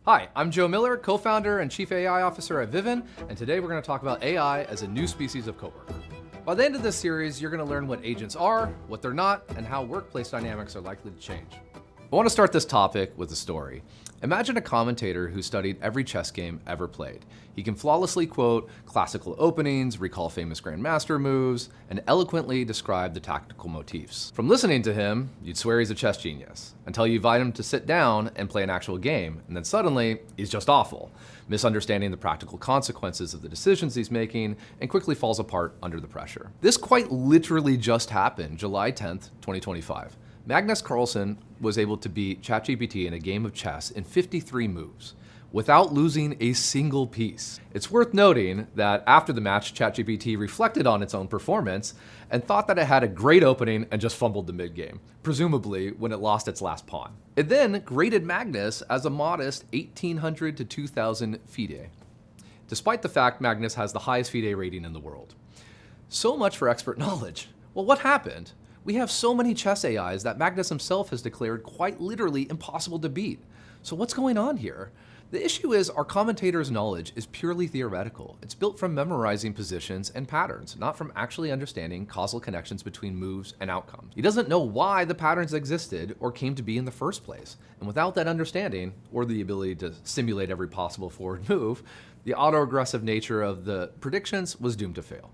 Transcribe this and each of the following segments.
Hi, I'm Joe Miller, co-founder and chief AI officer at Vivun, and today we're going to talk about AI as a new species of coworker. By the end of this series, you're going to learn what agents are, what they're not, and how workplace dynamics are likely to change. I want to start this topic with a story. Imagine a commentator who studied every chess game ever played. He can flawlessly quote classical openings, recall famous grandmaster moves, and eloquently describe the tactical motifs. From listening to him, you'd swear he's a chess genius, until you invite him to sit down and play an actual game, and then suddenly, he's just awful, misunderstanding the practical consequences of the decisions he's making, and quickly falls apart under the pressure. This quite literally just happened July 10th, 2025. Magnus Carlsen was able to beat ChatGPT in a game of chess in 53 moves, without losing a single piece. It's worth noting that after the match, ChatGPT reflected on its own performance and thought that it had a great opening and just fumbled the mid-game, presumably when it lost its last pawn. It then graded Magnus as a modest 1,800 to 2,000 FIDE, despite the fact Magnus has the highest FIDE rating in the world. So much for expert knowledge. Well, what happened? We have so many chess AIs that Magnus himself has declared quite literally impossible to beat. So what's going on here? The issue is our commentator's knowledge is purely theoretical. It's built from memorizing positions and patterns, not from actually understanding causal connections between moves and outcomes. He doesn't know why the patterns existed or came to be in the first place. And without that understanding, or the ability to simulate every possible forward move, the autoaggressive nature of the predictions was doomed to fail.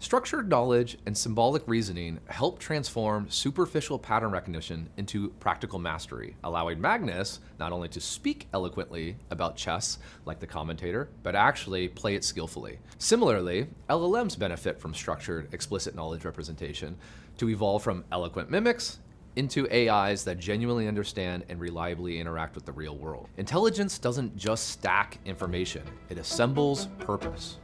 Structured knowledge and symbolic reasoning help transform superficial pattern recognition into practical mastery, allowing Magnus not only to speak eloquently about chess, like the commentator, but actually play it skillfully. Similarly, LLMs benefit from structured, explicit knowledge representation to evolve from eloquent mimics into AIs that genuinely understand and reliably interact with the real world. Intelligence doesn't just stack information, it assembles purpose.